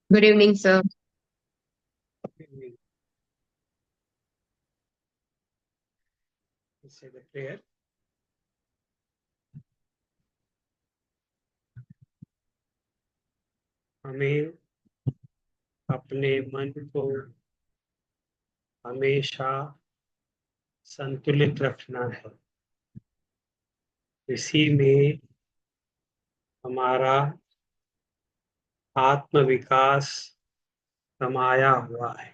Good evening, sir. We say the prayer. हमें अपने मन को हमेशा संतुलित रखना है। इसी में हमारा आत्म विकास समाया हुआ है।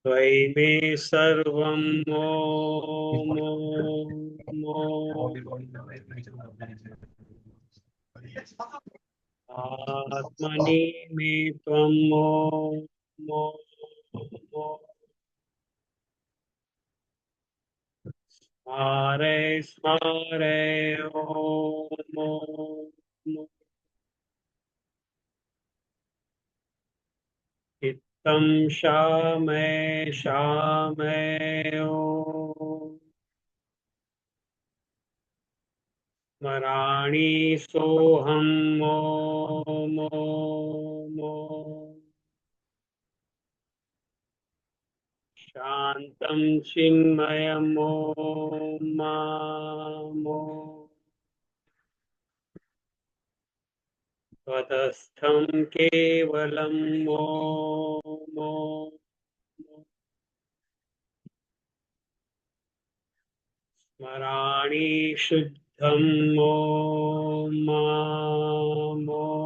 द्वैमे सर्वं ओम ओम आत्मनि मे त्वं ओम ओम स्मारे स्मारे ओम ओम चित्तं शामय शामय ओम स्मराणि सोऽहं ओम ओम ओम शान्तं चिन्मयम् ओम माम् ओम त्वतस्थं केवलम् ओम ओम स्मराणि शुद्धम् ओम माम् ओम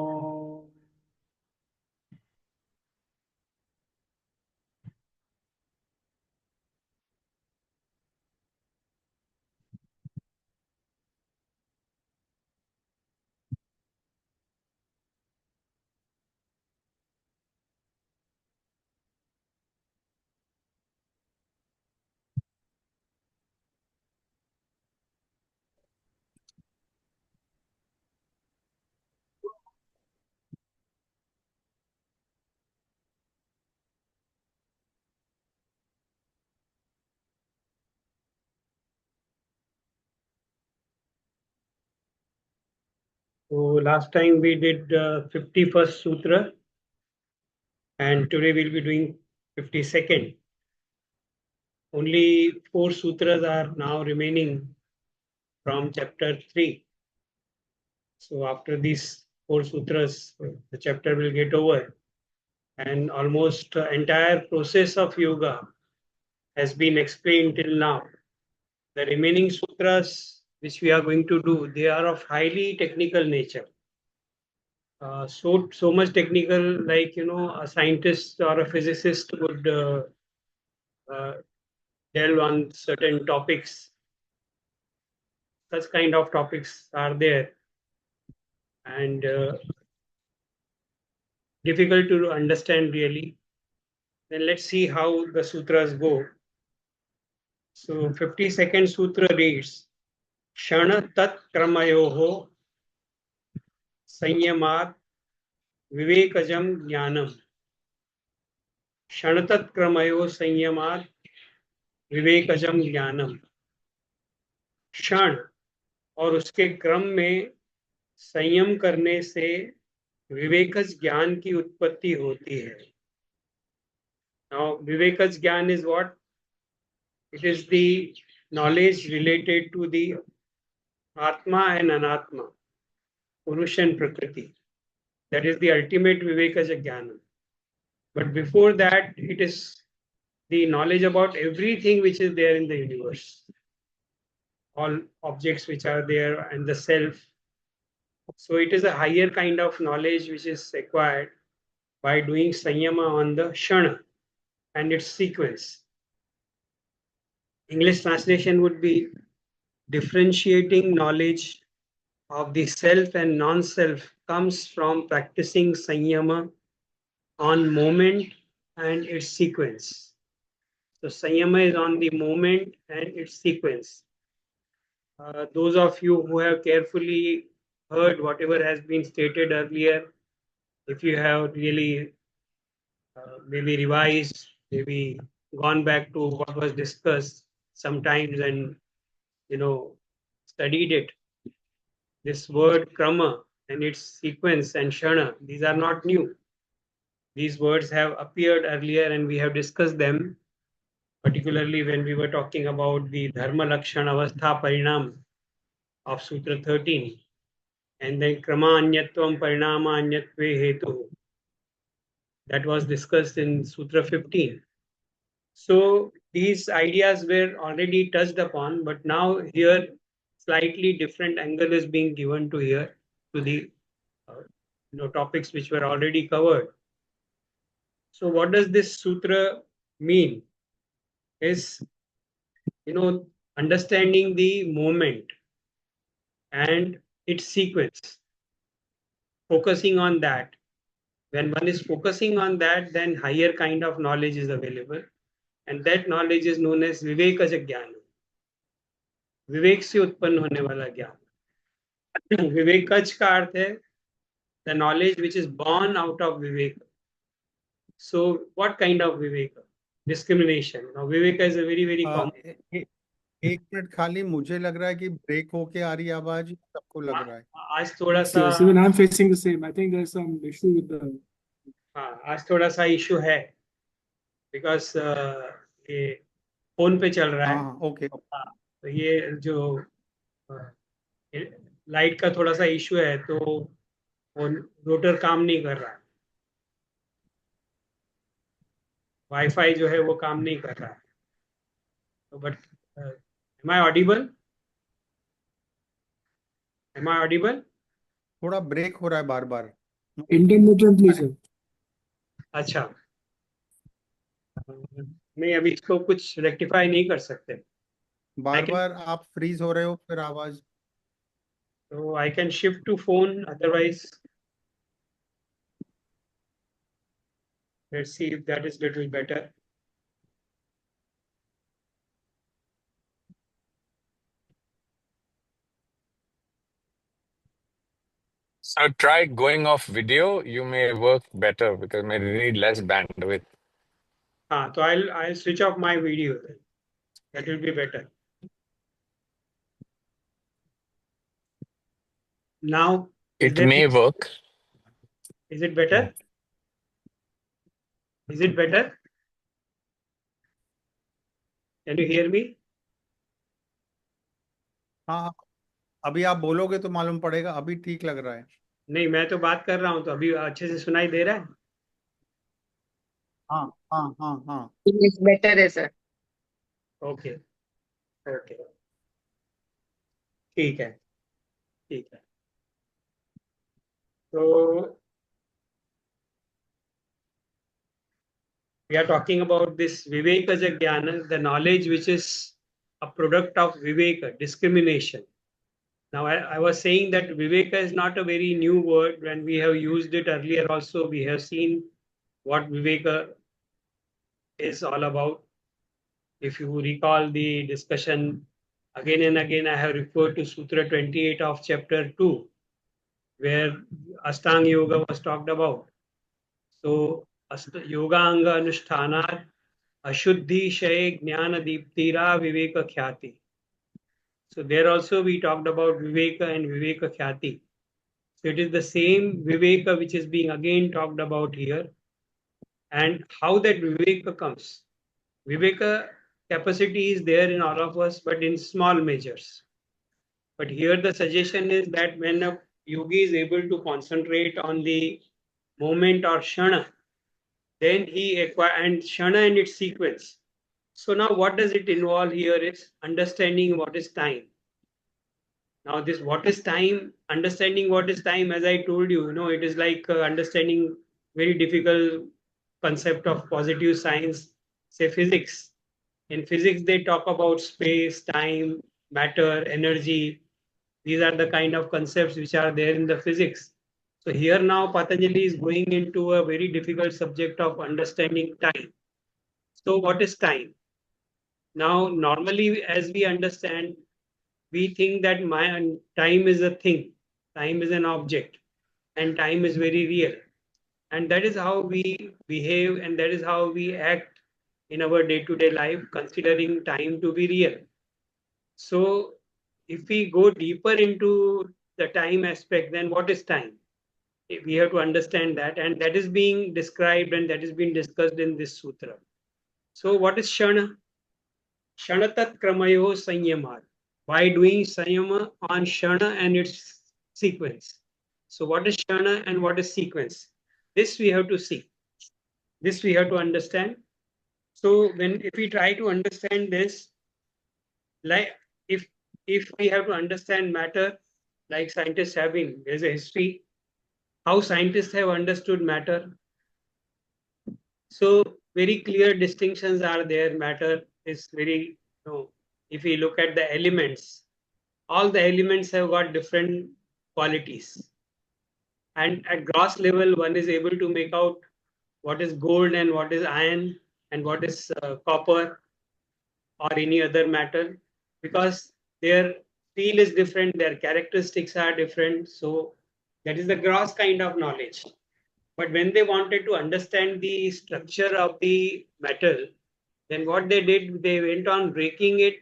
So last time we did 51st Sutra, and today we'll be doing 52nd. Only 4 sutras are now remaining from chapter 3. So after these 4 sutras, the chapter will get over, and almost entire process of yoga has been explained till now. The remaining sutras which we are going to do, they are of highly technical nature. So much technical, like a scientist or a physicist would uh, delve on certain topics. Such kind of topics are there, and difficult to understand really. Then let's see how the sutras go. So 52nd sutra reads Shana tat kramayoho संयमात् विवेकजम ज्ञानम क्षणतत् क्रमयो संयमात् विवेकजम ज्ञानम। क्षण और उसके क्रम में संयम करने से विवेकज ज्ञान की उत्पत्ति होती है। Now विवेकज ज्ञान is what? It is the knowledge related to the Atma and Anatma, Purush and Prakriti. That is the ultimate Vivekaja Jnana. But before that, it is the knowledge about everything which is there in the universe, all objects which are there, and the self. So it is a higher kind of knowledge which is acquired by doing sanyama on the shana and its sequence. English translation would be differentiating knowledge of the self and non-self comes from practicing sanyama on moment and its sequence. So sanyama is on the moment and its sequence. Those of you who have carefully heard whatever has been stated earlier, if you have really maybe revised, maybe gone back to what was discussed sometimes and you know studied it, this word krama and its sequence and shana, these are not new. These words have appeared earlier and we have discussed them, particularly when we were talking about the dharma lakshan avastha parinam of Sutra 13, and then krama anyatvam parinama anyatve hetu. That was discussed in Sutra 15. So these ideas were already touched upon, but now here slightly different angle is being given to here to the topics which were already covered. So what does this sutra mean? Is understanding the moment and its sequence, focusing on that. When one is focusing on that, then higher kind of knowledge is available, and that knowledge is known as vivekaja jnana. विवेक से उत्पन्न होने वाला ज्ञान. विवेकज का अर्थ है the knowledge which is born out of vivek. So what kind of viveka? Discrimination. Now viveka is a very common. एक minute खाली, मुझे लग रहा है कि ब्रेक होके आ रही है आवाज, सबको लग रहा है. आज थोड़ा सा Yes, even I'm facing the same. I think there's some issue with the. हाँ, आज थोड़ा सा इशू है बिकॉज ये फोन पे चल रहा है. हाँ, ओके. हाँ, तो ये जो लाइट का थोड़ा सा इशू है, तो वो रोटर काम नहीं कर रहा है, वाईफाई जो है वो काम नहीं कर रहा है. तो but am I audible? Am I audible? थोड़ा ब्रेक हो रहा है बार बार. Indian network, please, sir. अच्छा, नहीं अभी इसको कुछ रेक्टिफाई नहीं कर सकते. बार बार आप फ्रीज हो रहे हो, फिर आवाज. तो I can shift to phone, otherwise let's see if that is little better. So try going off video. You may work better because may need less bandwidth. हाँ, तो I'll switch off my video then. That will be better. Now It may work. Is it better? Is it better? Can you hear me? हाँ, अभी आप बोलोगे तो मालूम पड़ेगा. अभी ठीक लग रहा है. नहीं, मैं तो बात कर रहा हूँ, तो अभी अच्छे से सुनाई दे रहा है. हाँ हाँ हाँ हाँ. It's better, sir. Okay okay, ठीक है ठीक है. तो we are talking about this vivekaja jnana, the knowledge which is a product of viveka, discrimination. Now I was saying that viveka is not a very new word. When we have used it earlier also, we have seen what viveka is all about. If you recall the discussion, again and again I have referred to Sutra 28 of chapter 2, where Ashtanga Yoga was talked about. So yoga anga anushthanat ashuddhi shay jnana deeptira viveka khyati. So there also we talked about viveka and viveka khyati. So it is the same viveka which is being again talked about here, and how that viveka comes. Viveka capacity is there in all of us, but in small measures. But here the suggestion is that when a yogi is able to concentrate on the moment or shana, then he acquire, and shana and its sequence. So now what does it involve here is understanding what is time. Now this what is time, understanding what is time, as I told you, it is like understanding very difficult concept of positive science, say physics. In physics, they talk about space, time, matter, energy. These are the kind of concepts which are there in the physics. So here now Patanjali is going into a very difficult subject of understanding time. So what is time? Now normally as we understand, we think that time is a thing, time is an object, and time is very real. And that is how we behave, and that is how we act in our day-to-day life, considering time to be real. So if we go deeper into the time aspect, then what is time? We have to understand that, and that is being described and that is being discussed in this sutra. So what is shana? Shanatat kramayo sanyama. By doing sanyama on shana and its sequence. So what is shana and what is sequence? This we have to see. This we have to understand. So if we try to understand this, like if we have to understand matter, like scientists have been, there's a history how scientists have understood matter. So very clear distinctions are there. Matter is very, if we look at the elements, all the elements have got different qualities. And at gross level, one is able to make out what is gold and what is iron and what is copper or any other matter, because their feel is different, their characteristics are different. So that is the gross kind of knowledge. But when they wanted to understand the structure of the metal, then what they did, they went on breaking it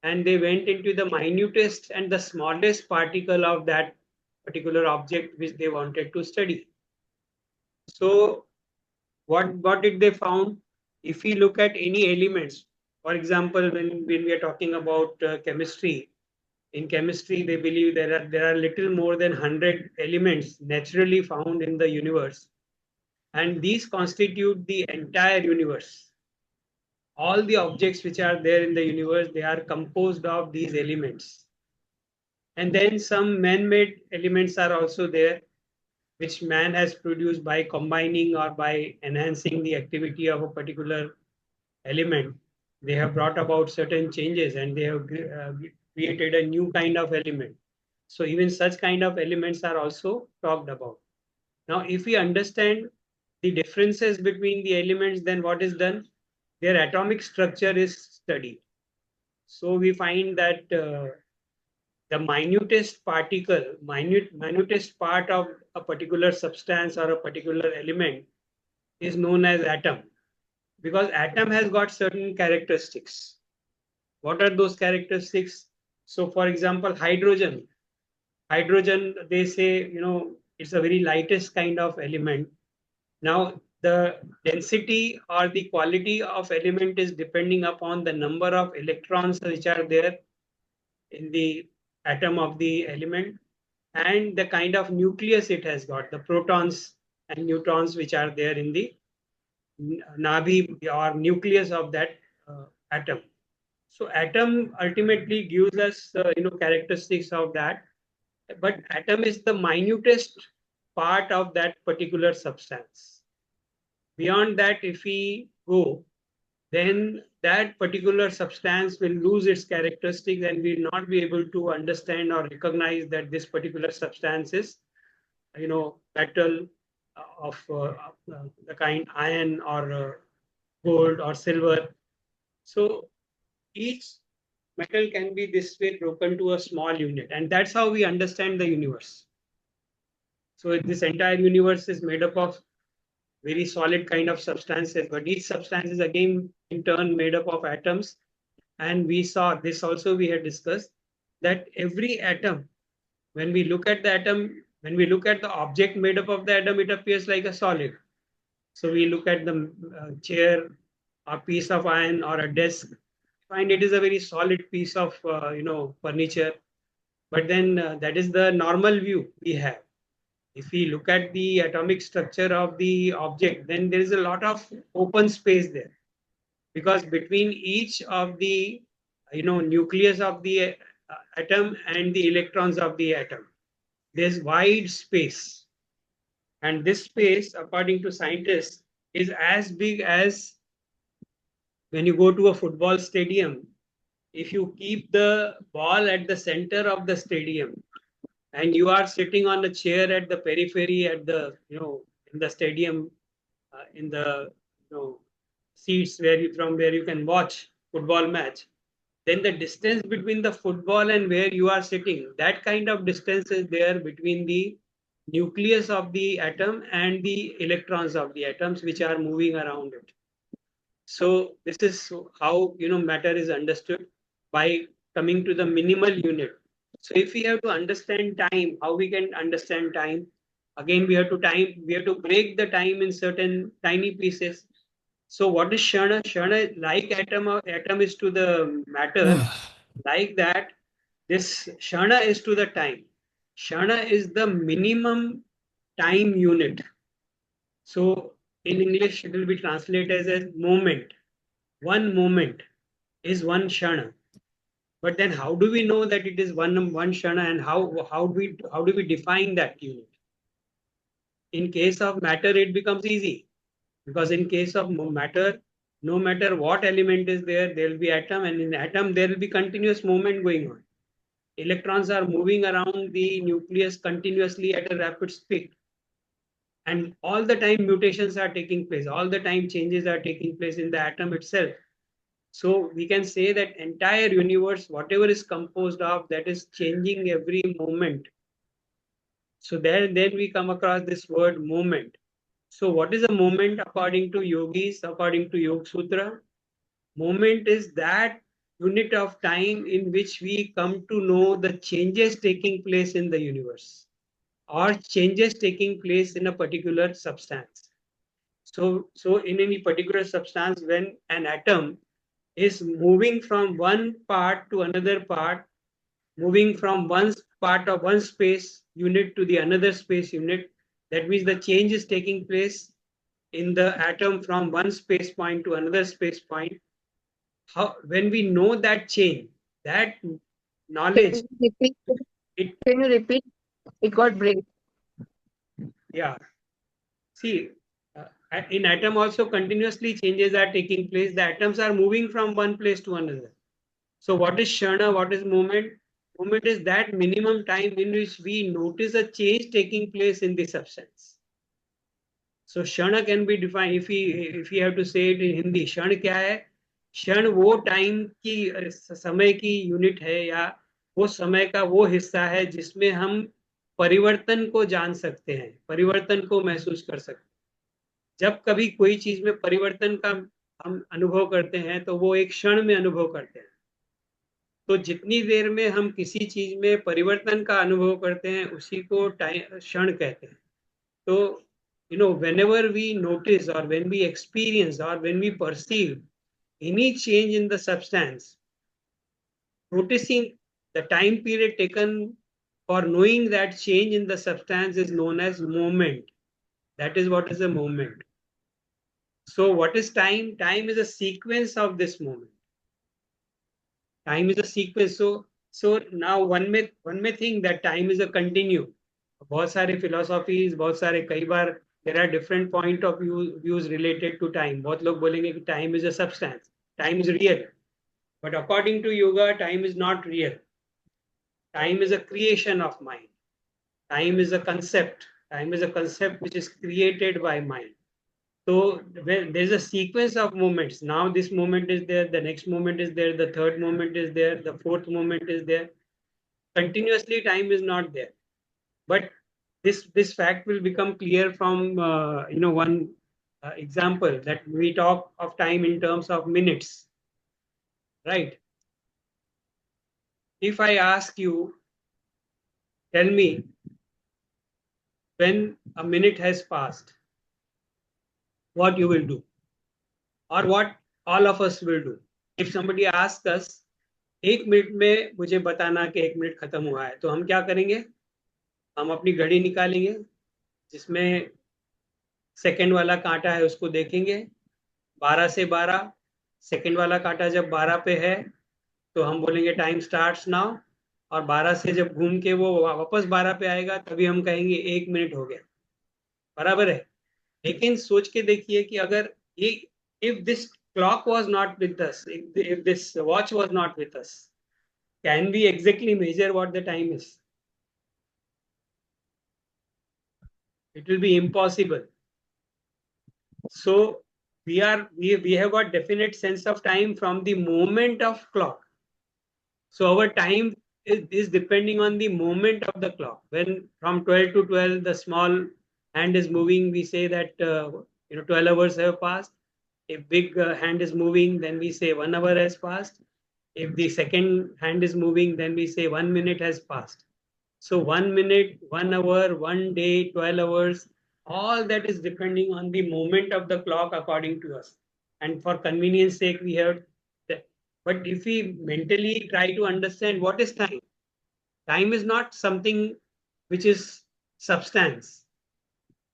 and they went into the minutest and the smallest particle of that particular object which they wanted to study. So what did they found? If we look at any elements, for example, when we are talking about chemistry, in chemistry they believe there are little more than 100 elements naturally found in the universe, and these constitute the entire universe. All the objects which are there in the universe, they are composed of these elements. And then some man-made elements are also there, which man has produced by combining or by enhancing the activity of a particular element. They have brought about certain changes and they have created a new kind of element. So even such kind of elements are also talked about. Now, if we understand the differences between the elements, then what is done? Their atomic structure is studied. So we find that the minutest particle, minutest part of a particular substance or a particular element is known as atom, because atom has got certain characteristics. What are those characteristics? So for example, hydrogen, they say, it's a very lightest kind of element. Now, the density or the quality of element is depending upon the number of electrons which are there in the atom of the element and the kind of nucleus it has got, the protons and neutrons which are there in the navi or nucleus of that atom. So atom ultimately gives us characteristics of that, but atom is the minutest part of that particular substance. Beyond that, if we go, then that particular substance will lose its characteristics and will not be able to understand or recognize that this particular substance is, metal of the kind iron or gold or silver. So each metal can be this way broken to a small unit, and that's how we understand the universe. So this entire universe is made up of very solid kind of substances, but each substance is again in turn made up of atoms. And we saw this also, we had discussed that every atom, when we look at the atom, when we look at the object made up of the atom, it appears like a solid. So we look at the chair, a piece of iron or a desk, find it is a very solid piece of furniture. But then that is the normal view we have. If we look at the atomic structure of the object, then there is a lot of open space there, because between each of the nucleus of the atom and the electrons of the atom, there's wide space, and this space, according to scientists, is as big as when you go to a football stadium. If you keep the ball at the center of the stadium and you are sitting on a chair at the periphery at the in the stadium in the seats from where you can watch football match, then the distance between the football and where you are sitting, that kind of distance is there between the nucleus of the atom and the electrons of the atoms which are moving around it. So this is how matter is understood by coming to the minimal unit. So if we have to understand time, how we can understand time? Again, we have to break the time in certain tiny pieces. So what is Shana? Shana, like atom is to the matter, like that, this Shana is to the time. Shana is the minimum time unit. So in English, it will be translated as moment. One moment is one Shana. But then how do we know that it is one Shana, and how do we define that unit? In case of matter, it becomes easy, because in case of matter, no matter what element is there, there will be atom, and in atom there will be continuous movement going on. Electrons are moving around the nucleus continuously at a rapid speed, and all the time mutations are taking place, all the time changes are taking place in the atom itself. So we can say that entire universe, whatever is composed of, that is changing every moment. So then we come across this word moment. So what is a moment according to yogis, according to Yoga Sutra? Moment is that unit of time in which we come to know the changes taking place in the universe, or changes taking place in a particular substance. So in any particular substance, when an atom is moving from one part to another part, moving from one part of one space unit to the another space unit, that means the change is taking place in the atom from one space point to another space point. When we know that change, that knowledge, Can you repeat? it Can you repeat? It got break. yeah. See, in atom also continuously changes are taking place. The atoms are moving from one place to another. So what is Shana? What is moment? Moment is that minimum time in which we notice a change taking place in the substance. So Shana can be defined, if we have to say it in Hindi, क्षण क्या है? क्षण वो time की समय की unit है, या वो समय का वो हिस्सा है जिसमें हम परिवर्तन को जान सकते हैं, परिवर्तन को महसूस कर सकते हैं. जब कभी कोई चीज में परिवर्तन का हम अनुभव करते हैं तो वो एक क्षण में अनुभव करते हैं. तो जितनी देर में हम किसी चीज में परिवर्तन का अनुभव करते हैं उसी को क्षण कहते हैं. तो whenever we notice, or when we experience, or when we perceive any change in the substance, noticing the time period taken for knowing that change in the substance is known as moment. That is what is a moment. So what is time? Time is a sequence of this moment. Time is a sequence. So now one may think that time is a continuum. बहुत सारे philosophies, बहुत सारे कई बार there are different point of views related to time. बहुत लोग बोलेंगे कि time is a substance, time is real. But according to yoga, time is not real. Time is a creation of mind. Time is a concept. Time is a concept which is created by mind. So there's a sequence of moments. Now this moment is there, the next moment is there, the third moment is there, the fourth moment is there. Continuously time is not there. But this fact will become clear from one example, that we talk of time in terms of minutes, right? If I ask you, tell me when a minute has passed, what you will do, or what all of us will do. If somebody asks us, एक minute में मुझे बताना कि एक minute खत्म हुआ है, तो हम क्या करेंगे? हम अपनी घड़ी निकालेंगे, जिसमें सेकंड वाला कांटा है उसको देखेंगे, 12 से 12, सेकंड वाला कांटा जब 12 पे है तो हम बोलेंगे टाइम स्टार्ट्स नाउ, और 12 से जब घूम के वो वापस 12 पे आएगा तभी हम कहेंगे 1 मिनट हो गया. बराबर है. लेकिन सोच के देखिए कि अगर ये, if this clock was not with us, if this watch was not with us, can we exactly measure what the time is? It will be impossible. So we have got definite sense of time from the moment of clock. So our time is depending on the moment of the clock. When from 12 to 12 the small hand is moving, we say that 12 hours have passed. If big hand is moving, then we say 1 hour has passed. If the second hand is moving, then we say 1 minute has passed. So 1 minute, 1 hour, 1 day, 12 hours, all that is depending on the movement of the clock according to us. And for convenience sake, we have that. But if we mentally try to understand what is time, time is not something which is substance.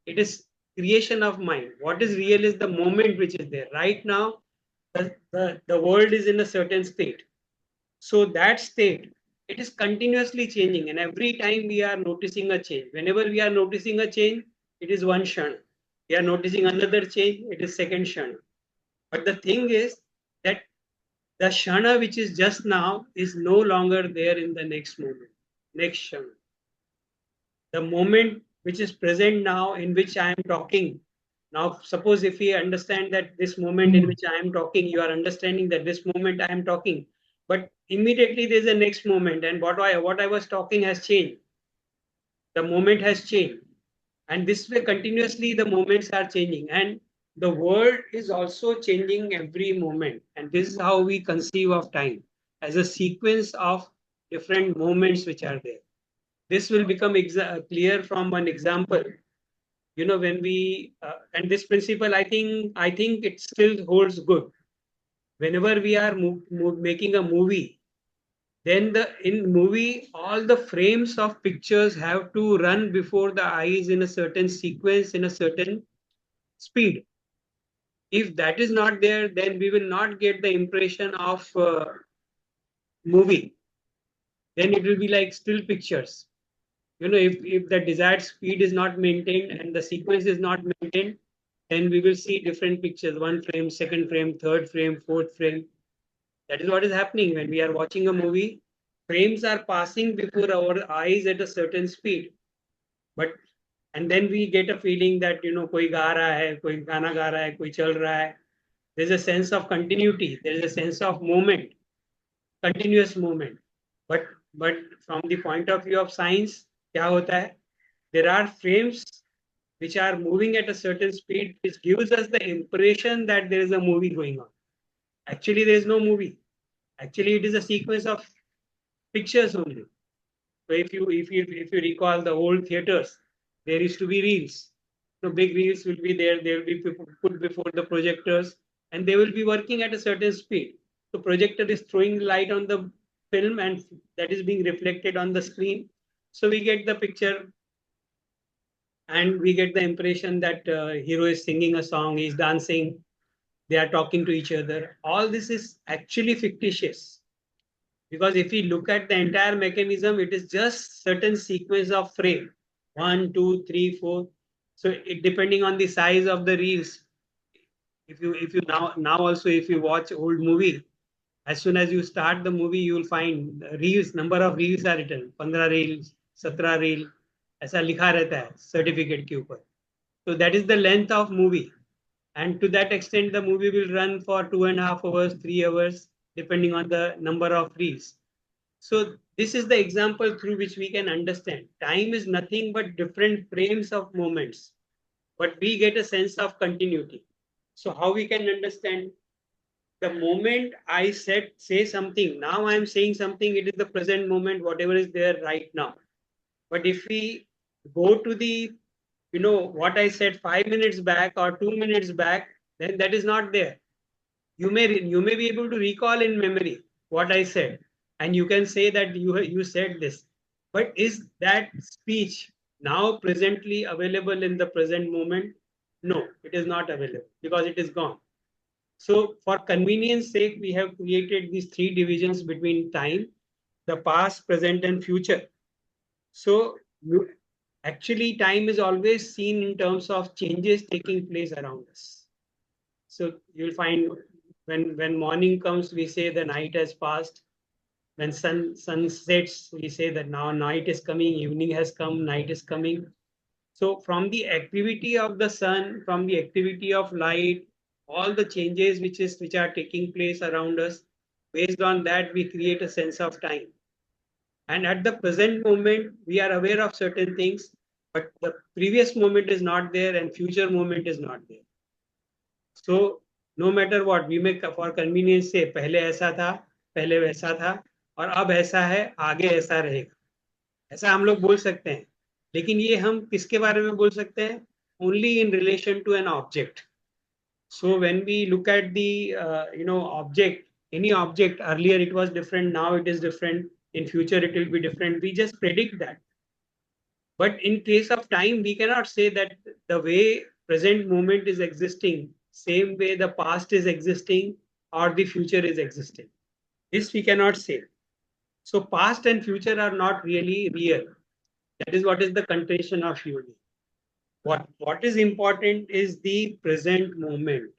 It is creation of mind. What is real is the moment which is there. Right now, the world is in a certain state. So that state, it is continuously changing, and every time we are noticing a change. Whenever we are noticing a change, it is one shana. We are noticing another change, it is second shana. But the thing is that the shana which is just now is no longer there in the next moment, next shana. The moment which is present now in which I am talking. Now, suppose if we understand that this moment in which I am talking, you are understanding that this moment I am talking, but immediately there's a next moment, and what I was talking has changed. The moment has changed, and this way continuously the moments are changing, and the world is also changing every moment. And this is how we conceive of time, as a sequence of different moments which are there. This will become clear from one example. When we and this principle, I think it still holds good. Whenever we are making a movie, then in movie all the frames of pictures have to run before the eyes in a certain sequence, in a certain speed. If that is not there, then we will not get the impression of movie. Then it will be like still pictures. If the desired speed is not maintained and the sequence is not maintained, then we will see different pictures: one frame, second frame, third frame, fourth frame. That is what is happening when we are watching a movie. Frames are passing before our eyes at a certain speed, but and then we get a feeling that कोई गा रहा है, कोई गाना गा रहा है, कोई चल रहा है. There is a sense of continuity. There is a sense of movement, continuous movement. But from the point of view of science, क्या होता है? There are frames which are moving at a certain speed, which gives us the impression that there is a movie going on. Actually, there is no movie. Actually, it is a sequence of pictures only. So if you recall the old theaters, there used to be reels. So big reels will be there. They will be put before the projectors, and they will be working at a certain speed. So projector is throwing light on the film, and that is being reflected on the screen. So we get the picture, and we get the impression that hero is singing a song, he's dancing, they are talking to each other. All this is actually fictitious, because if we look at the entire mechanism, it is just certain sequence of frame, 1, 2, 3, 4. So it depending on the size of the reels. If you now also, if you watch old movie, as soon as you start the movie, you will find reels, number of reels are written, 15 reels, 17 reel, ऐसा लिखा रहता है certificate के ऊपर. So that is the length of movie, and to that extent the movie will run for 2.5 hours, 3 hours, depending on the number of reels. So this is the example through which we can understand time is nothing but different frames of moments, but we get a sense of continuity. So how we can understand? The moment I say something, now I am saying something, it is the present moment, whatever is there right now. But if we go to the, what I said 5 minutes back or 2 minutes back, then that is not there. You may be able to recall in memory what I said, and you can say that you said this. But is that speech now presently available in the present moment? No, it is not available, because it is gone. So for convenience sake, we have created these 3 divisions between time: the past, present, and future. So actually, time is always seen in terms of changes taking place around us. So you'll find when morning comes, we say the night has passed. When sun sets, we say that now night is coming, evening has come, night is coming. So from the activity of the sun, from the activity of light, all the changes which are taking place around us, based on that we create a sense of time. And at the present moment, we are aware of certain things, but the previous moment is not there and future moment is not there. So no matter what, we may for convenience say, पहले ऐसा था, पहले वैसा था और अब ऐसा है, आगे ऐसा रहेगा, ऐसा हम लोग बोल सकते हैं। लेकिन ये हम किसके बारे में बोल सकते हैं? Only in relation to an object. So when we look at the object, any object, earlier it was different, now it is different, in future it will be different. We just predict that. But in case of time, we cannot say that the way present moment is existing, same way the past is existing or the future is existing. This we cannot say. So past and future are not really real. That is what is the contention of yogi. What is important is the present moment.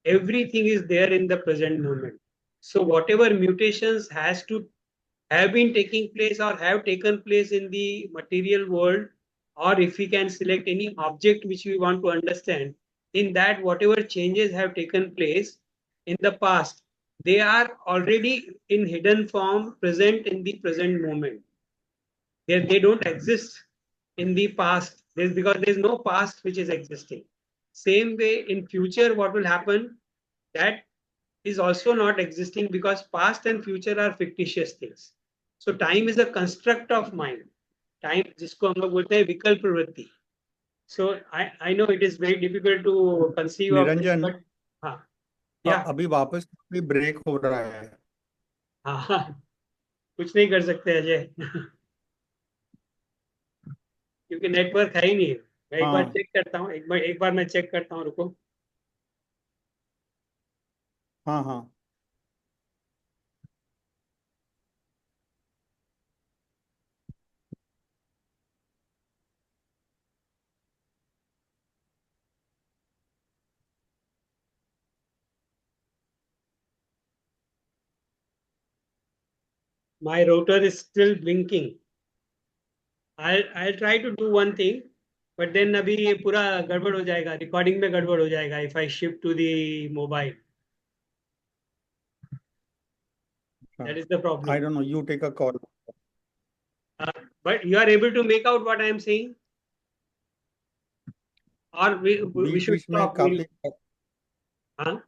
Everything is there in the present moment. So whatever mutations has to have been taking place or have taken place in the material world, or if we can select any object which we want to understand, in that whatever changes have taken place in the past, they are already in hidden form present in the present moment. They don't exist in the past. Because there's no past which is existing. Same way in future, what will happen? That is also not existing because past and future are fictitious things. So time is a construct of mind. Time, जिसको हम लोग बोलते हैं विकल्प प्रवृत्ति. So I know it is very difficult to conceive of this, Niranjan, but हाँ, yeah, अभी वापस भी ब्रेक हो रहा है। हाँ, कुछ नहीं कर सकते अजय क्योंकि नेटवर्क है ही नहीं. मैं एक बार हाँ चेक करता हूँ, एक बार मैं चेक करता हूँ, रुको. हाँ हाँ My router is still blinking. I'll try to do one thing, but then अभी ये पूरा गड़बड़ हो जाएगा, रिकॉर्डिंग में गड़बड़ हो जाएगा if I shift to the mobile. That is the I problem. don't know, you take a call. But you are able to make out what I am saying, or we beach should बीच में stop. काफी हाँ,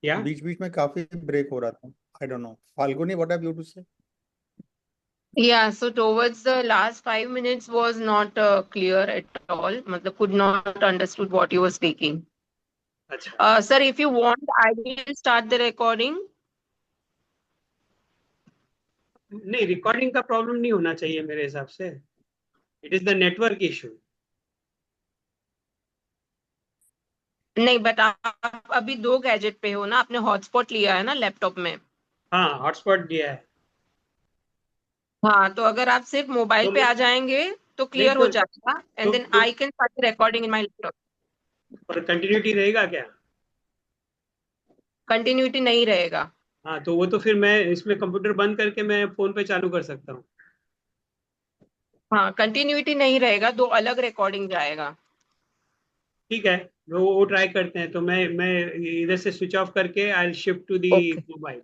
yeah. बीच बीच में काफी break हो रहा था। I don't know. Falguni, what have you to say? Yeah, so towards the last 5 minutes was not clear at all. Matlab, could not understood what you were speaking. अच्छा, Sir, if you want, I will start the recording. नहीं, recording का problem नहीं होना चाहिए मेरे हिसाब से. It is the network issue. नहीं, बट आप अभी 2 गैजेट पे हो ना, आपने हॉटस्पॉट लिया है ना लैपटॉप में. हाँ, हॉटस्पॉट दिया है. हाँ, तो अगर आप सिर्फ मोबाइल तो पे आ जाएंगे तो नहीं क्लियर हो तो जाएगा, and then I can start recording in my laptop. और कंटिन्यूटी रहेगा क्या? कंटिन्यूटी नहीं रहेगा. हाँ, तो वो तो फिर मैं इसमें कंप्यूटर बंद करके मैं फोन पे चालू कर सकता हूँ. हाँ, कंटिन्यूटी नहीं रहेगा, 2 अलग रिकॉर्डिंग जाएगा. ठीक है, वो ट्राई करते हैं. तो मैं इधर से स्विच ऑफ करके I will shift to the okay. Mobile.